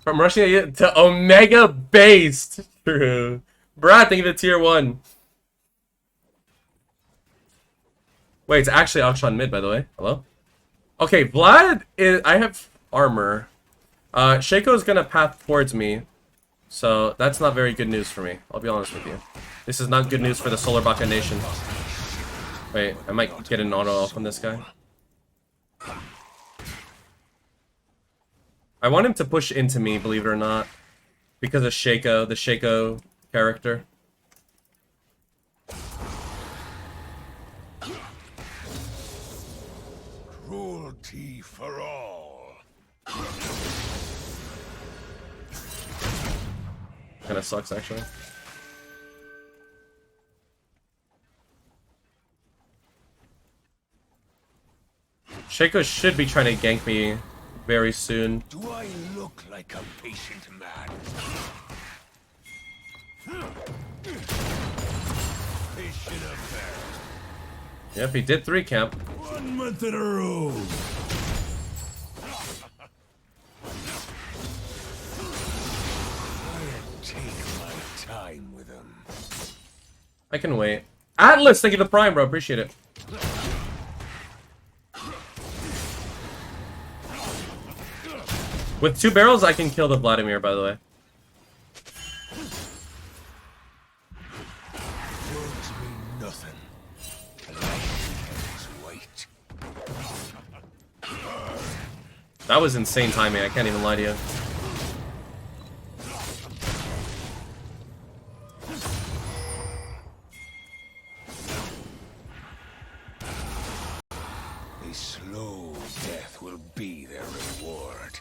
From Russian to Omega based. True. Brad, thank you for tier 1. Wait, it's actually Akshan mid, by the way. Hello? Okay, Vlad is... I have armor. Shaco's gonna path towards me. So, that's not very good news for me. I'll be honest with you. This is not good news for the solarbacca nation. Wait, I might get an auto off on this guy. I want him to push into me, believe it or not. Because of Shaco, the Shaco character. Cruelty for all. Kinda sucks, actually. Shaco should be trying to gank me very soon. Do I look like a patient man? Patient affair. Yep, he did 3 camp. 1 month in a row. I'll take my time with him. I can wait. Atlas, thank you for the prime, bro. Appreciate it. With 2 barrels, I can kill the Vladimir, by the way. Words mean nothing. Life wait. That was insane timing. I can't even lie to you. A slow death will be their reward.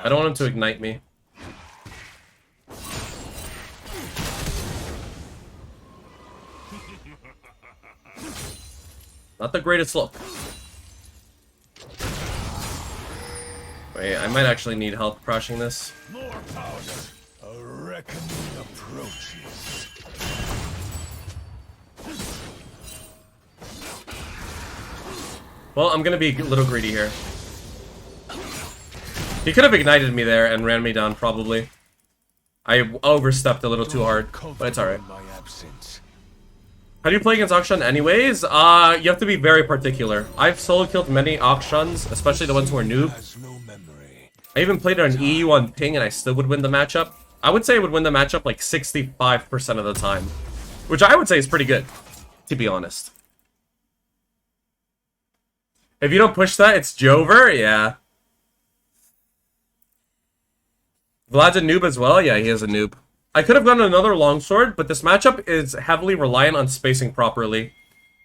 I don't want him to ignite me. Not the greatest look. Wait, I might actually need help crushing this. More powder. A reckoning approaches. Well, I'm gonna be a little greedy here. He could have ignited me there and ran me down, probably. I overstepped a little too hard, but it's alright. How do you play against Akshan anyways? You have to be very particular. I've solo killed many Akshans, especially the ones who are noob. I even played on EU on ping and I still would win the matchup. I would say I would win the matchup like 65% of the time. Which I would say is pretty good, to be honest. If you don't push that, it's Jover? Yeah. Vlad's a noob as well? Yeah, he is a noob. I could have gone another longsword, but this matchup is heavily reliant on spacing properly.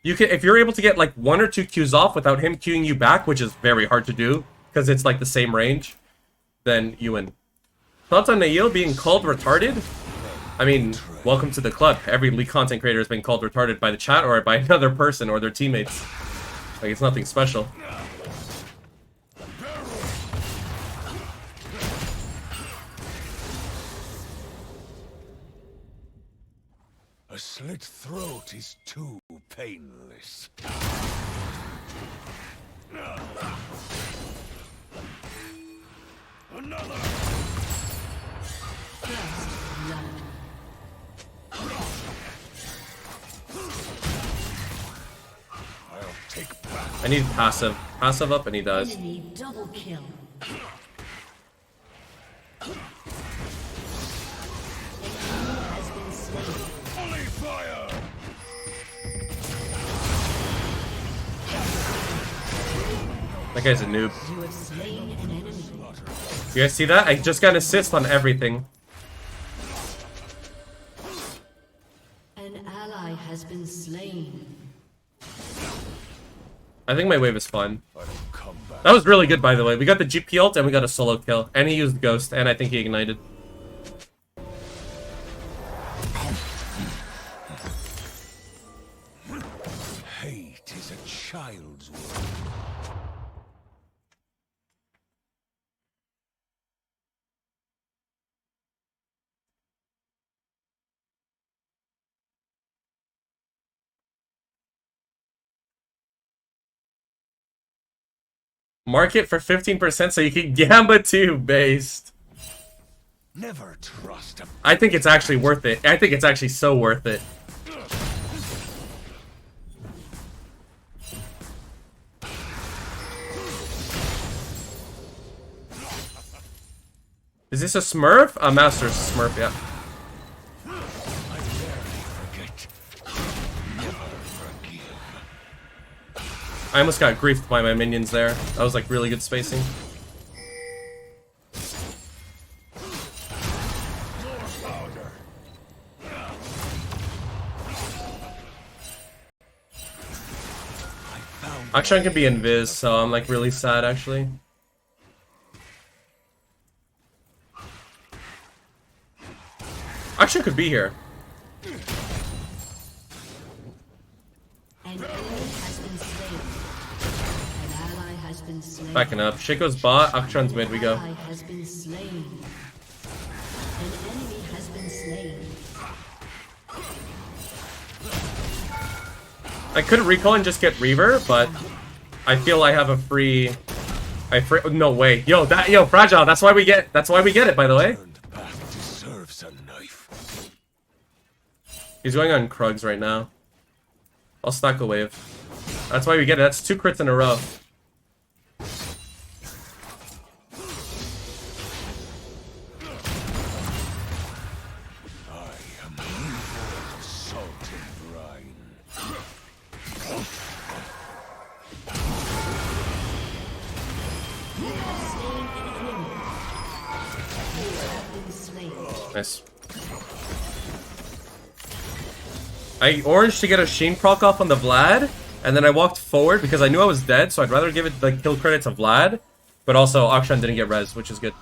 You can, if you're able to get like 1 or 2 Qs off without him Qing you back, which is very hard to do, because it's like the same range, then you win. Thoughts on Nail being called retarded? I mean, welcome to the club. Every League content creator has been called retarded by the chat or by another person or their teammates. Like, it's nothing special. A slit throat is too painless. Another. I'll take back. I need passive. Passive up, and he does. Enemy double kill. Holy fire! That guy's a noob. You have slain an enemy. You guys see that? I just got an assist on everything. An ally has been slain. I think my wave is fun. That was really good, by the way. We got the GP ult and we got a solo kill. And he used Ghost, and I think he ignited. Hate is a child's world. Market for 15% so you can Gamba too, based. Never trust a I think it's actually worth it. I think it's actually so worth it. Is this a Smurf? A Master Smurf, yeah. I almost got griefed by my minions there. That was like really good spacing. Akshan can be invis, so I'm like really sad actually. Akshan could be here. An enemy has been slain. An ally has been slain. Backing up. Shaco's bot, Akshan's mid, we go. An ally has been slain. An enemy has been slain. I could recall and just get Reaver, but I feel I have a free... no way. Yo, Fragile, that's why we get it, by the way. deserves a knife. He's going on Krugs right now. I'll stack a wave. That's why we get it. That's 2 crits in a row. I am evil, salt and brine. You have slain an enemy. You have been slain. Nice. I oranged to get a Sheen proc off on the Vlad, and then I walked forward because I knew I was dead, so I'd rather give it the kill credit to Vlad, but also Akshan didn't get res, which is good.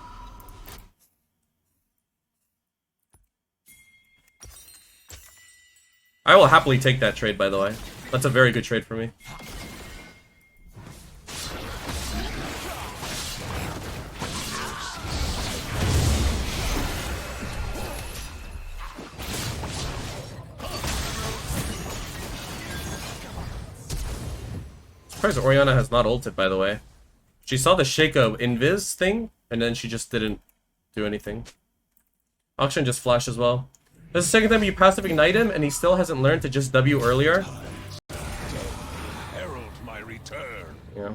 I will happily take that trade, by the way. That's a very good trade for me. Surprised Orianna has not ulted, by the way. She saw the Shaco invis thing, and then she just didn't do anything. Akshan just flashed as well. This is the second time you passive ignite him, and he still hasn't learned to just W earlier. Herald my return. Yeah.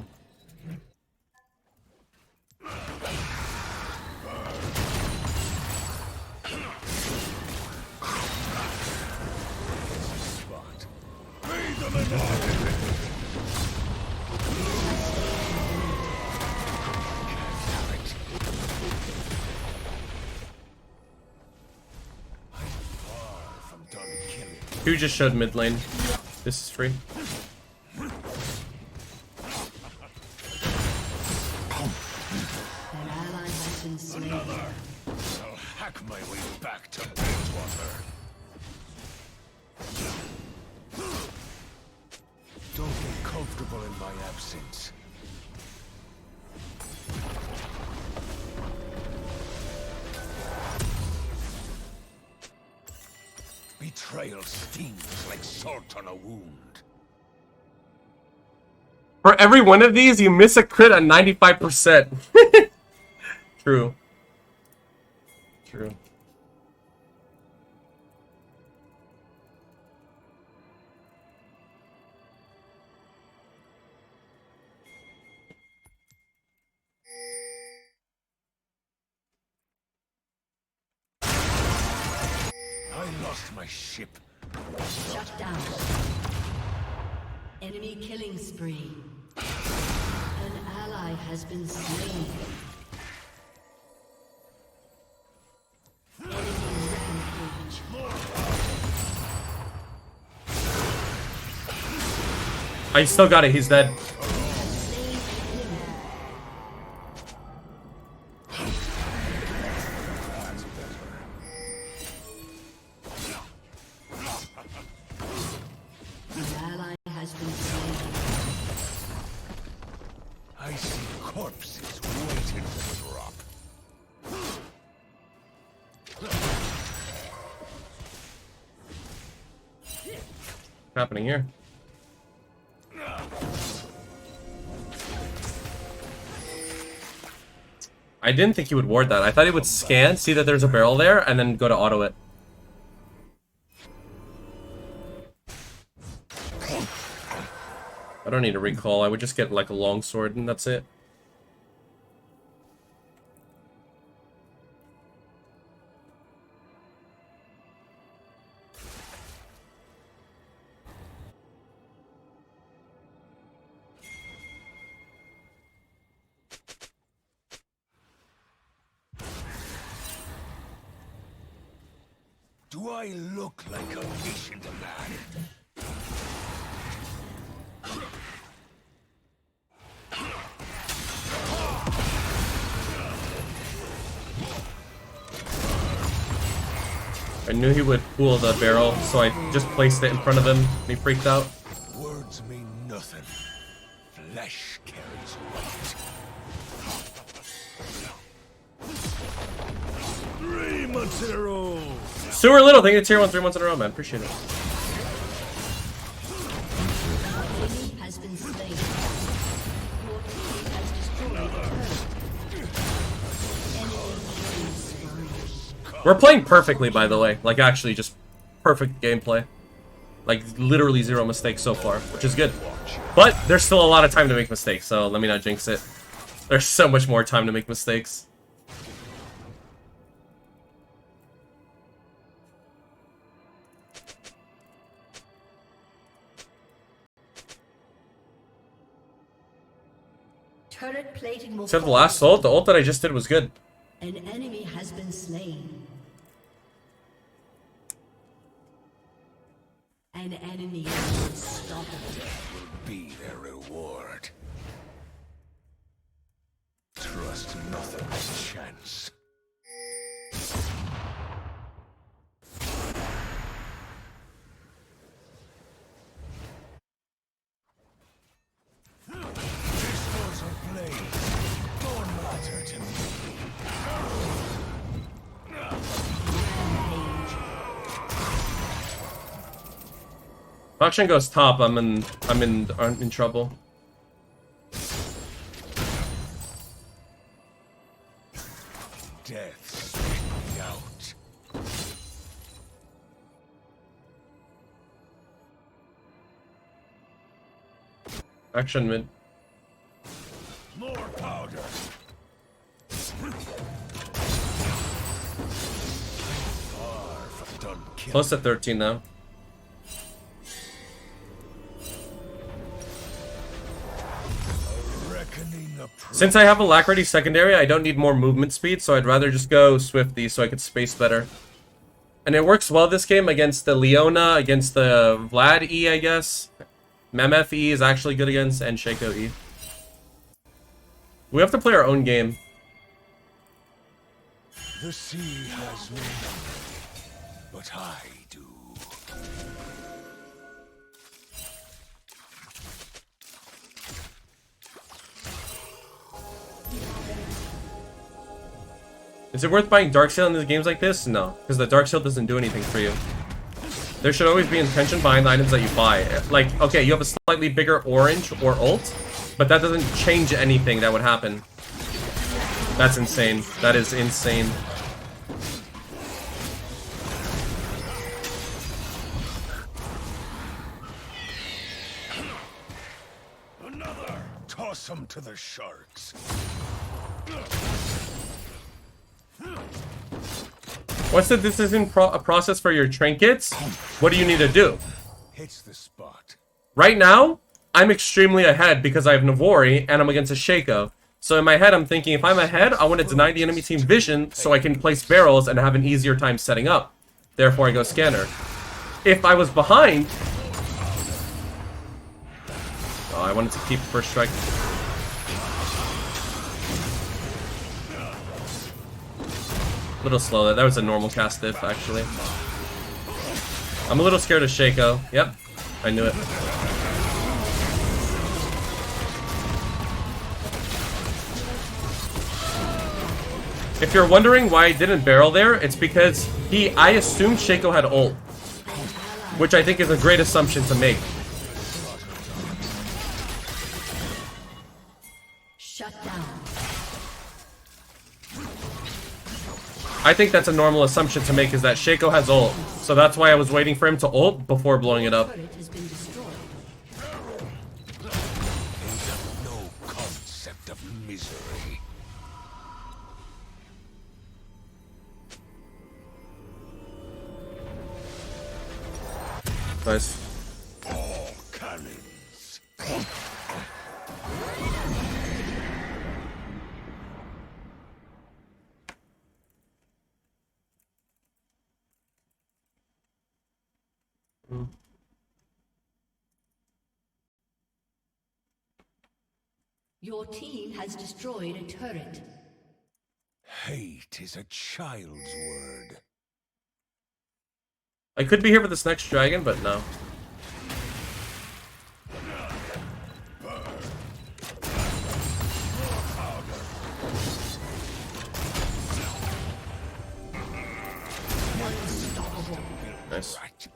Spot. Be the minority. Who just showed mid lane? This is free. An ally has been slain. I'll hack my way back to Bridgewater. Don't get comfortable in my absence. Betrayal stings like salt on a wound. For every one of these, you miss a crit at 95%. True. True. I lost my ship. Shut down. Enemy killing spree. An ally has been slain. Enemy rampage. I still got it, he's dead. Slain an enemy. An ally has been slain. I see corpses waiting to drop. What's happening here? I didn't think he would ward that. I thought he would scan, see that there's a barrel there, and then go to auto it. I don't need a recall. I would just get like a longsword and that's it. Do I look like a patient man? I knew he would pull the barrel, so I just placed it in front of him, and he freaked out. Words mean nothing. Flesh carries weight. 3 months in a row. Sewer Little, thank you to tier 1 3 months in a row, man. Appreciate it. Has been slain. Your team has destroyed a turret. We're playing perfectly, by the way. Like, actually, just perfect gameplay. Like, literally 0 mistakes so far, which is good. But there's still a lot of time to make mistakes, so let me not jinx it. There's so much more time to make mistakes. Turret plating will Except the fall. last ult, the ult that I just did was good. An enemy has been slain. An enemy is unstoppable. Be their reward. Trust nothing's chance. This was a blade. Don't matter to me. Action goes top, I'm in trouble. Death spit me out. Action mid. More powder. Done killing. Close to 13 now. Reckoning approach. Since I have a Alacrity secondary, I don't need more movement speed, so I'd rather just go Swifty so I could space better. And it works well this game against the Leona, against the Vlad E, I guess. Memef E is actually good against, and Shaco E. We have to play our own game. The sea has no memory, but I do. Is it worth buying Dark Seal in these games like this? No, because the Dark Seal doesn't do anything for you. There should always be intention behind the items that you buy. Like, okay, you have a slightly bigger orange or ult, but that doesn't change anything that would happen. That's insane. That is insane. Another! Toss them to the sharks. What's the decision process for your trinkets? What do you need to do? Hits the spot. Right now, I'm extremely ahead because I have Navori and I'm against a Shaco. So in my head, I'm thinking if I'm ahead, I want to deny the enemy team vision so I can place barrels and have an easier time setting up. Therefore, I go scanner. If I was behind... Oh, I wanted to keep first strike. A little slow. That was a normal cast diff, actually. I'm a little scared of Shaco. Yep, I knew it. If you're wondering why I didn't barrel there, it's because I assumed Shaco had ult, which I think is a great assumption to make. Shut down. I think that's a normal assumption to make, is that Shaco has ult. So that's why I was waiting for him to ult before blowing it up. Turret has been destroyed. They have no concept of misery. Nice. All cannons. Your team has destroyed a turret. Hate is a child's word. I could be here for this next dragon, but no. Nice. Right.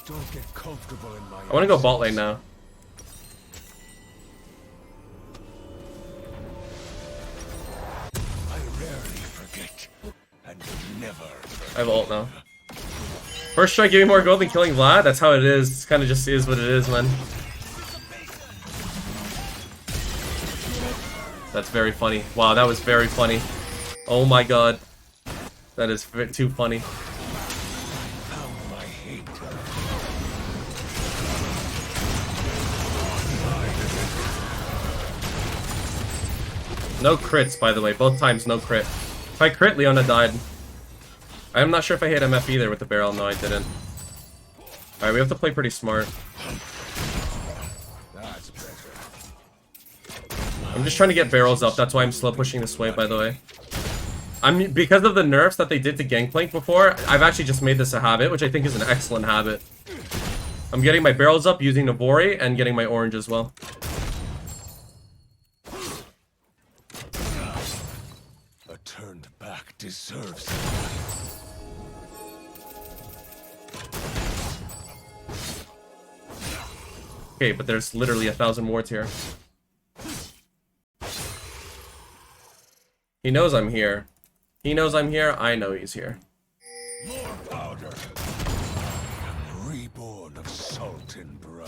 Don't get comfortable in my I want to go bot lane now. I rarely forget and never I have ult now. First try giving more gold than killing Vlad? That's how it is. It's kind of just is what it is, man. That's very funny. Wow, that was very funny. Oh my god. That is too funny. found my hate. No crits, by the way. Both times, no crit. If I crit, Leona died. I'm not sure if I hit MF either with the barrel. No, I didn't. Alright, we have to play pretty smart. That's better. I'm just trying to get barrels up. That's why I'm slow pushing this way, by the way. Because of the nerfs that they did to Gangplank before, I've actually just made this a habit, which I think is an excellent habit. I'm getting my barrels up using Navori and getting my orange as well. A turned back deserves. Okay, but there's literally 1,000 wards here. He knows I'm here. He knows I'm here. I know he's here. More powder. Reborn of salt and blood.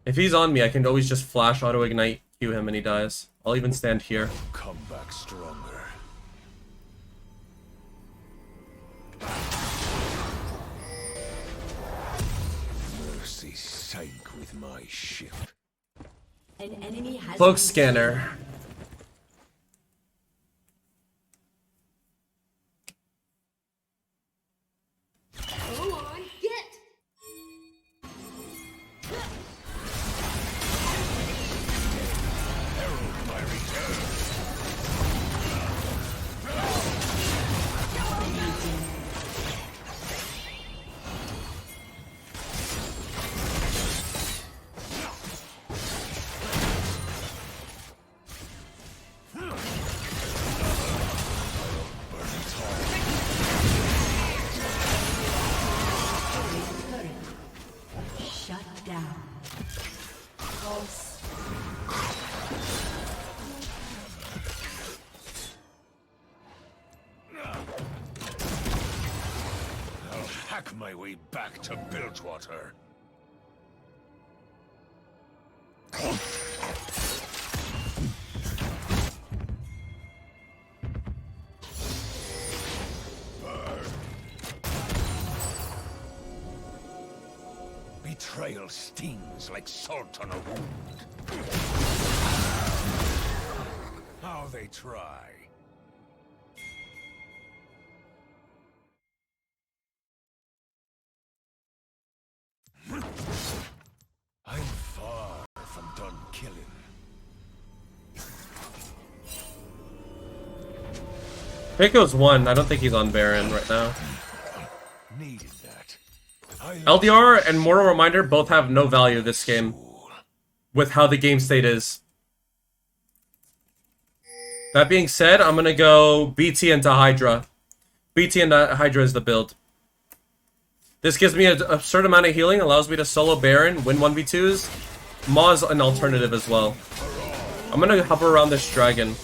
If he's on me, I can always just flash auto ignite, Q him, and he dies. I'll even stand here. Come back stronger. Mercy sank with my ship. An enemy has Cloak been scanner. Go on, get! Herald my return. Shut down. I'll hack my way back to Bilgewater. Betrayal stings like salt on a wound. How they try. I'm far from done killing. Draco's 1. I don't think he's on Baron right now. Needed that. I LDR and Mortal Reminder both have no value this game, with how the game state is. That being said, I'm gonna go BT into Hydra. BT and Hydra is the build. This gives me an absurd amount of healing, allows me to solo Baron, win 1v2s. Maw's an alternative as well. I'm gonna hover around this dragon.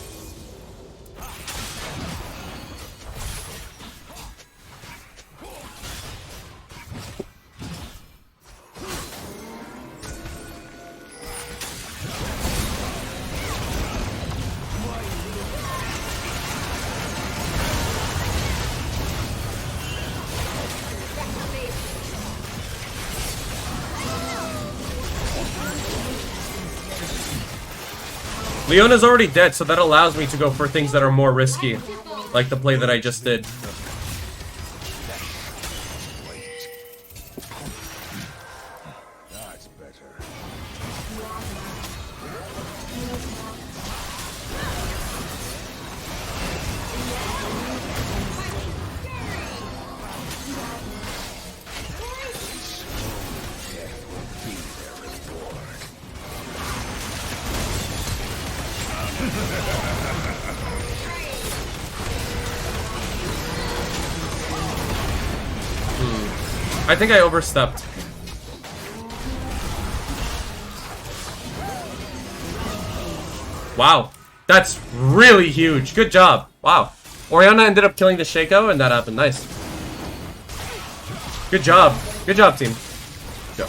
Leona's already dead, so that allows me to go for things that are more risky. Like the play that I just did. That's better. I think I overstepped. Wow. That's really huge. Good job. Wow. Orianna ended up killing the Shaco, and that happened. Nice. Good job. Good job, team. Go.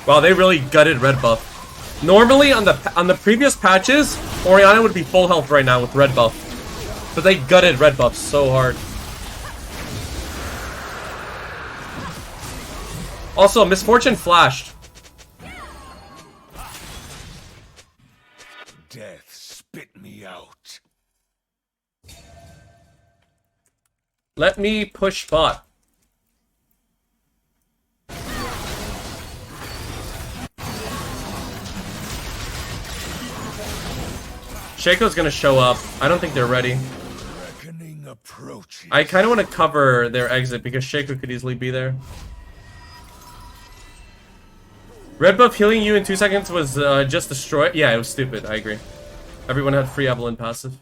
Wow, they really gutted red buff. Normally, on the previous patches, Orianna would be full health right now with red buff. But they gutted red buff so hard. Also, Misfortune flashed. Death spit me out. Let me push bot. Shaco's gonna show up. I don't think they're ready. Reckoning approaches. I kind of want to cover their exit because Shaco could easily be there. Red buff healing you in 2 seconds was just destroyed. Yeah, it was stupid. I agree. Everyone had free Evelyn passive.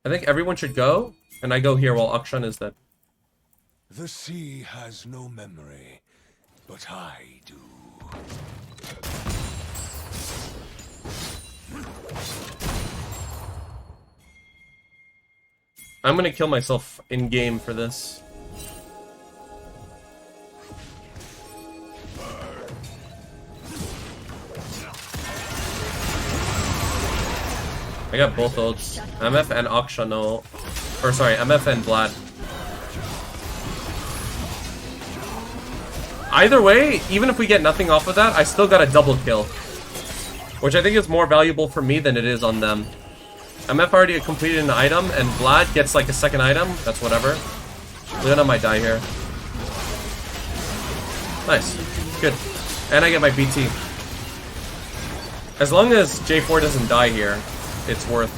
I think everyone should go, and I go here while Akshan is dead. The sea has no memory, but I do. I'm gonna kill myself in game for this. I got both ults. MF and Aksha no. Or sorry, MF and Vlad. Either way, even if we get nothing off of that, I still got a double kill. Which I think is more valuable for me than it is on them. MF already completed an item, and Vlad gets like a second item. That's whatever. Leona might die here. Nice. Good. And I get my BT. As long as J4 doesn't die here, it's worth.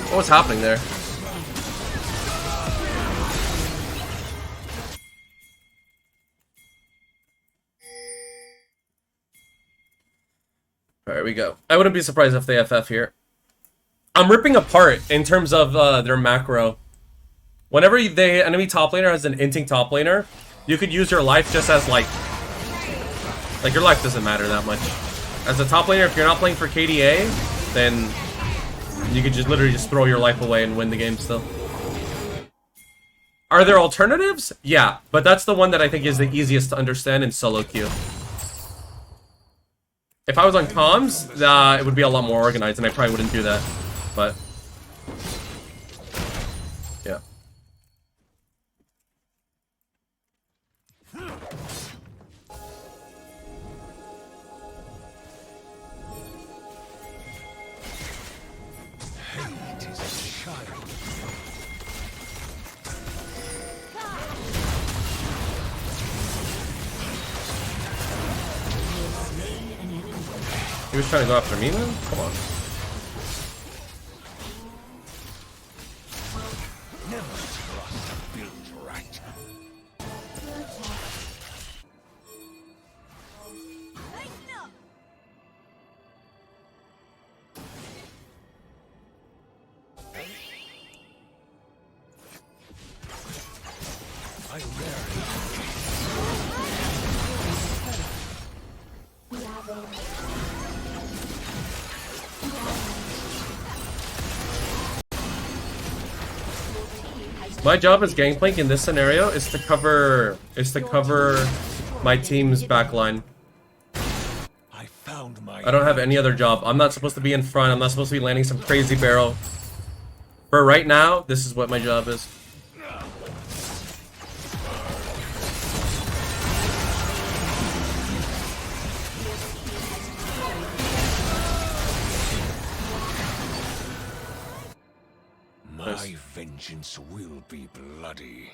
What was happening there? Alright, we go. I wouldn't be surprised if they FF here. I'm ripping apart in terms of their macro. Whenever the enemy top laner has an inting top laner, you could use your life just as like your life doesn't matter that much. As a top laner, if you're not playing for KDA, then you could just literally just throw your life away and win the game still. Are there alternatives? Yeah, but that's the one that I think is the easiest to understand in solo queue. If I was on comms, it would be a lot more organized, and I probably wouldn't do that. But yeah. Hate is a child. He was trying to go after me, man? Come on. Never trust a built rat. I rarely My job as Gangplank in this scenario is to cover my team's backline. I found my I don't have any other job. I'm not supposed to be in front. I'm not supposed to be landing some crazy barrel. For right now, this is what my job is. My vengeance will be bloody.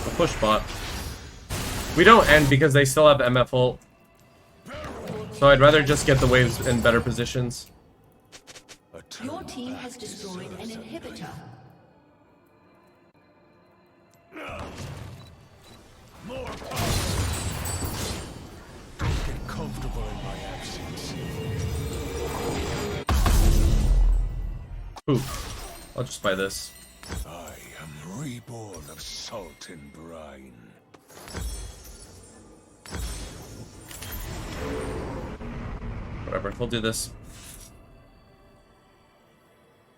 A push bot. We don't end because they still have MF ult. So I'd rather just get the waves in better positions. Your team has destroyed an inhibitor. More power. Get comfortable in my absence. Poof. I'll just buy this. I am reborn of salt and brine. Whatever, we'll do this.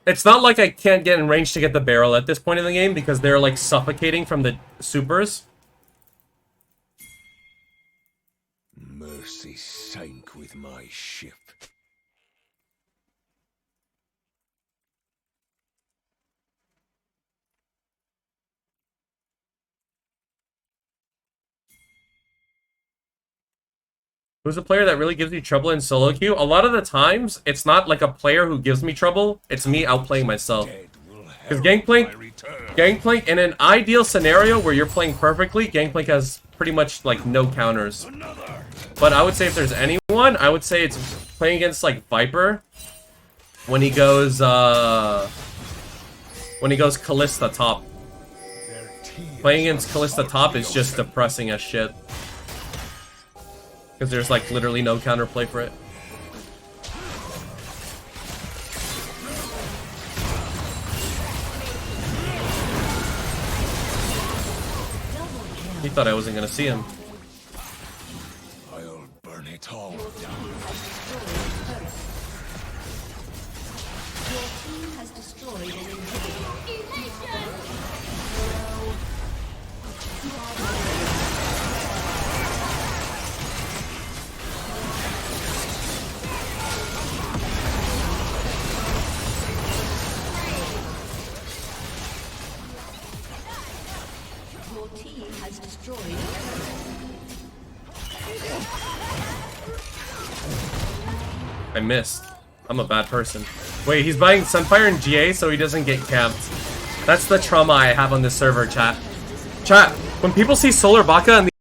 It's not like I can't get in range to get the barrel at this point in the game because they're like suffocating from the supers. Mercy sank with my ship. Who's a player that really gives you trouble in solo queue? A lot of the times, it's not like a player who gives me trouble. It's me outplaying myself. Because Gangplank, in an ideal scenario where you're playing perfectly, Gangplank has pretty much like no counters. But I would say if there's anyone, I would say it's playing against like Viper. When he goes Callista top. Playing against Callista top is just depressing as shit. Because there's like literally no counterplay for it. He thought I wasn't gonna see him. I'll burn it all down. Your team has destroyed an inhibitor. Your team has destroyed a I missed. I'm a bad person. Wait, he's buying Sunfire and GA so he doesn't get camped. That's the trauma I have on this server, chat. Chat, when people see solarbacca and